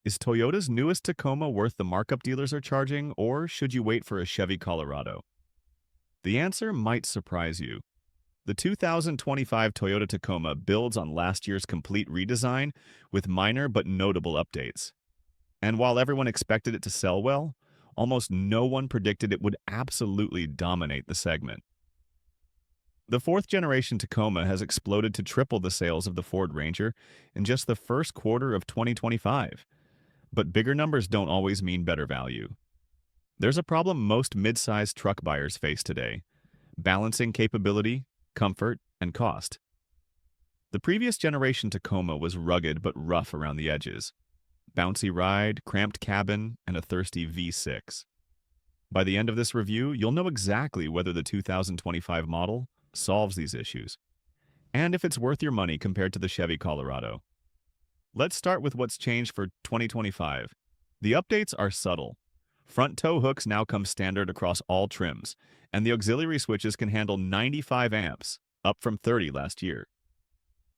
Is Toyota's newest Tacoma worth the markup dealers are charging, or should you wait for a Chevy Colorado? The answer might surprise you. The 2025 Toyota Tacoma builds on last year's complete redesign with minor but notable updates. And while everyone expected it to sell well, almost no one predicted it would absolutely dominate the segment. The fourth generation Tacoma has exploded to triple the sales of the Ford Ranger in just the first quarter of 2025. But bigger numbers don't always mean better value. There's a problem most mid-sized truck buyers face today: balancing capability, comfort, and cost. The previous generation Tacoma was rugged but rough around the edges. Bouncy ride, cramped cabin, and a thirsty V6. By the end of this review, you'll know exactly whether the 2025 model solves these issues, and if it's worth your money compared to the Chevy Colorado. Let's start with what's changed for 2025. The updates are subtle. Front tow hooks now come standard across all trims, and the auxiliary switches can handle 95 amps, up from 30 last year.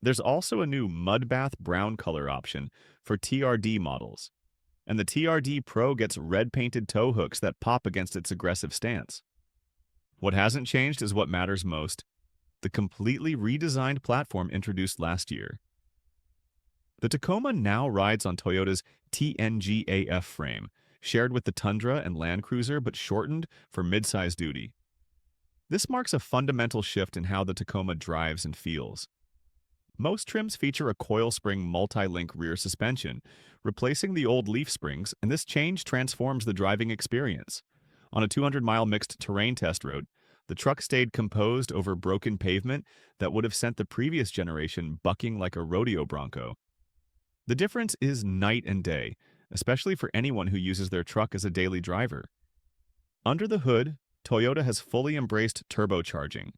There's also a new mud bath brown color option for TRD models, and the TRD Pro gets red-painted tow hooks that pop against its aggressive stance. What hasn't changed is what matters most: the completely redesigned platform introduced last year. The Tacoma now rides on Toyota's TNGAF frame, shared with the Tundra and Land Cruiser but shortened for midsize duty. This marks a fundamental shift in how the Tacoma drives and feels. Most trims feature a coil-spring multi-link rear suspension, replacing the old leaf springs, and this change transforms the driving experience. On a 200-mile mixed terrain test road, the truck stayed composed over broken pavement that would have sent the previous generation bucking like a rodeo bronco. The difference is night and day, especially for anyone who uses their truck as a daily driver. Under the hood, Toyota has fully embraced turbocharging.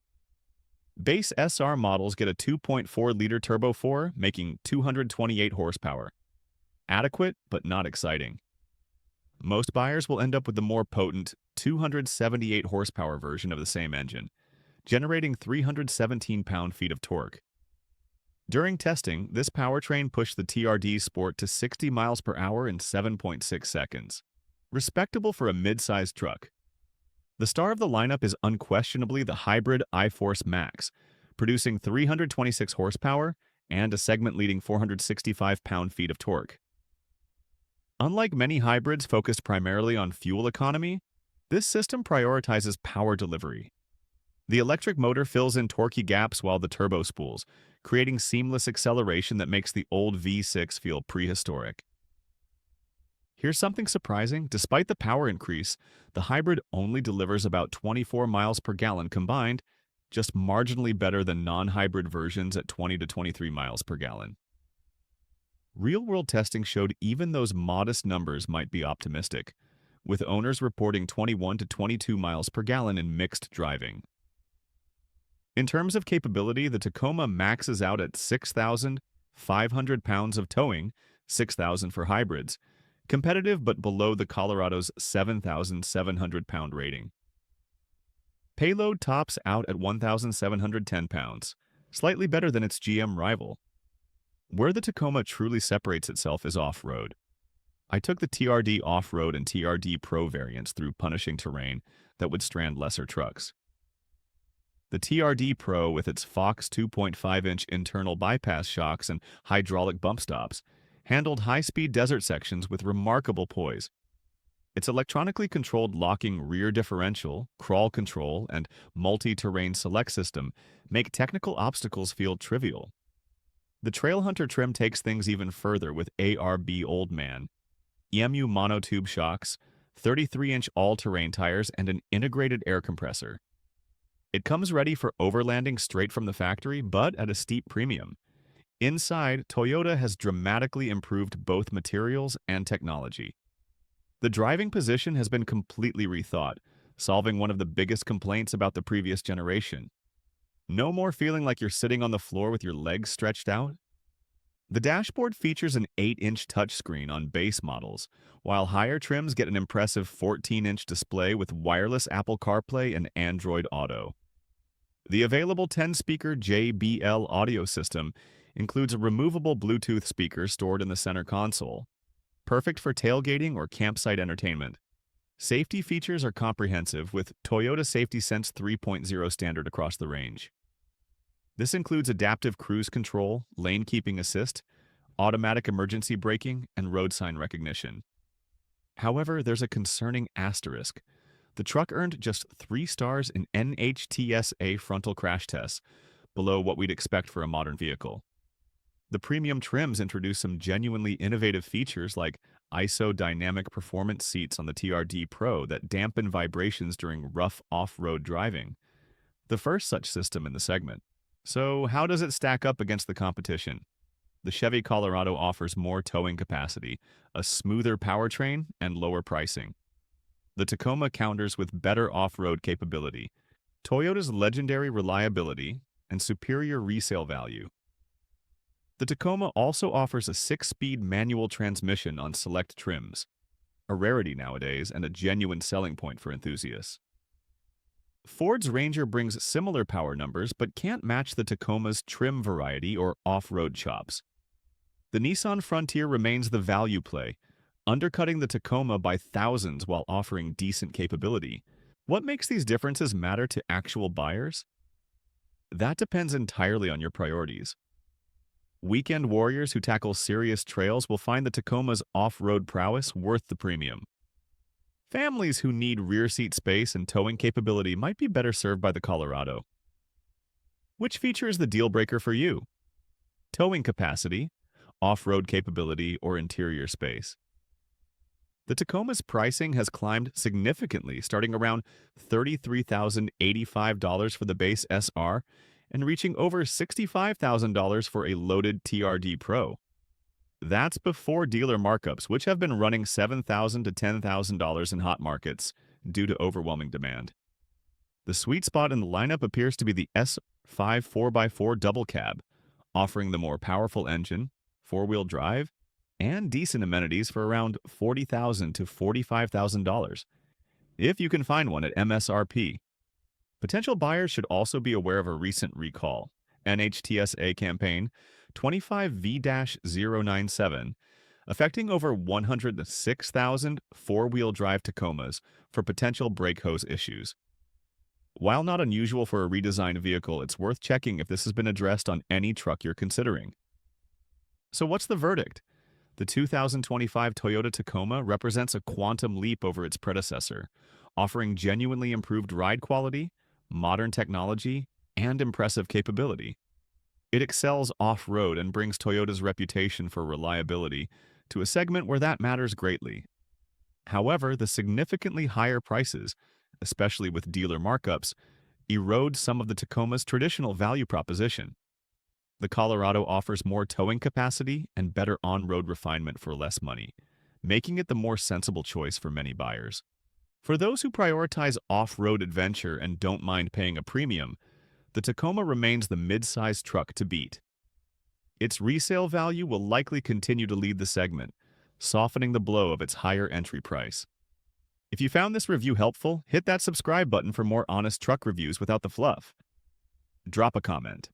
Base SR models get a 2.4-liter Turbo 4, making 228 horsepower. Adequate, but not exciting. Most buyers will end up with the more potent 278 horsepower version of the same engine, generating 317 pound-feet of torque. During testing, this powertrain pushed the TRD Sport to 60 miles per hour in 7.6 seconds. Respectable for a mid-sized truck. The star of the lineup is unquestionably the hybrid iForce Max, producing 326 horsepower and a segment-leading 465 pound-feet of torque. Unlike many hybrids focused primarily on fuel economy, this system prioritizes power delivery. The electric motor fills in torquey gaps while the turbo spools, creating seamless acceleration that makes the old V6 feel prehistoric. Here's something surprising: despite the power increase, the hybrid only delivers about 24 miles per gallon combined, just marginally better than non-hybrid versions at 20 to 23 miles per gallon. Real-world testing showed even those modest numbers might be optimistic, with owners reporting 21 to 22 miles per gallon in mixed driving. In terms of capability, the Tacoma maxes out at 6,500 pounds of towing, 6,000 for hybrids, competitive but below the Colorado's 7,700 pound rating. Payload tops out at 1,710 pounds, slightly better than its GM rival. Where the Tacoma truly separates itself is off-road. I took the TRD Off-Road and TRD Pro variants through punishing terrain that would strand lesser trucks. The TRD Pro, with its Fox 2.5-inch internal bypass shocks and hydraulic bump stops, handled high-speed desert sections with remarkable poise. Its electronically controlled locking rear differential, crawl control, and multi-terrain select system make technical obstacles feel trivial. The Trailhunter trim takes things even further with ARB Old Man, EMU monotube shocks, 33-inch all-terrain tires, and an integrated air compressor. It comes ready for overlanding straight from the factory, but at a steep premium. Inside, Toyota has dramatically improved both materials and technology. The driving position has been completely rethought, solving one of the biggest complaints about the previous generation. No more feeling like you're sitting on the floor with your legs stretched out. The dashboard features an 8-inch touchscreen on base models, while higher trims get an impressive 14-inch display with wireless Apple CarPlay and Android Auto. The available 10-speaker JBL audio system includes a removable Bluetooth speaker stored in the center console. perfect for tailgating or campsite entertainment. Safety features are comprehensive with Toyota Safety Sense 3.0 standard across the range. This includes adaptive cruise control, lane keeping assist, automatic emergency braking, and road sign recognition. However, there's a concerning asterisk. The truck earned just 3 stars in NHTSA frontal crash tests, below what we'd expect for a modern vehicle. The premium trims introduce some genuinely innovative features like ISO dynamic performance seats on the TRD Pro that dampen vibrations during rough off-road driving, the first such system in the segment. So, how does it stack up against the competition? The Chevy Colorado offers more towing capacity, a smoother powertrain, and lower pricing. The Tacoma counters with better off-road capability, Toyota's legendary reliability, and superior resale value. The Tacoma also offers a 6-speed manual transmission on select trims, a rarity nowadays and a genuine selling point for enthusiasts. Ford's Ranger brings similar power numbers but can't match the Tacoma's trim variety or off-road chops. The Nissan Frontier remains the value play, undercutting the Tacoma by thousands while offering decent capability. What makes these differences matter to actual buyers? That depends entirely on your priorities. Weekend warriors who tackle serious trails will find the Tacoma's off-road prowess worth the premium. Families who need rear seat space and towing capability might be better served by the Colorado. Which feature is the deal breaker for you? Towing capacity, off-road capability, or interior space? The Tacoma's pricing has climbed significantly, starting around $33,085 for the base SR and reaching over $65,000 for a loaded TRD Pro. That's before dealer markups, which have been running $7,000 to $10,000 in hot markets due to overwhelming demand. The sweet spot in the lineup appears to be the S5 4x4 double cab, offering the more powerful engine, four-wheel drive, and decent amenities for around $40,000 to $45,000, if you can find one at MSRP. Potential buyers should also be aware of a recent recall, NHTSA campaign 25V-097, affecting over 106,000 four-wheel drive Tacomas for potential brake hose issues. While not unusual for a redesigned vehicle, it's worth checking if this has been addressed on any truck you're considering. So what's the verdict? The 2025 Toyota Tacoma represents a quantum leap over its predecessor, offering genuinely improved ride quality, modern technology, and impressive capability. It excels off-road and brings Toyota's reputation for reliability to a segment where that matters greatly. However, the significantly higher prices, especially with dealer markups, erode some of the Tacoma's traditional value proposition. The Colorado offers more towing capacity and better on-road refinement for less money, making it the more sensible choice for many buyers. For those who prioritize off-road adventure and don't mind paying a premium, the Tacoma remains the midsize truck to beat. Its resale value will likely continue to lead the segment, softening the blow of its higher entry price. If you found this review helpful, hit that subscribe button for more honest truck reviews without the fluff. Drop a comment.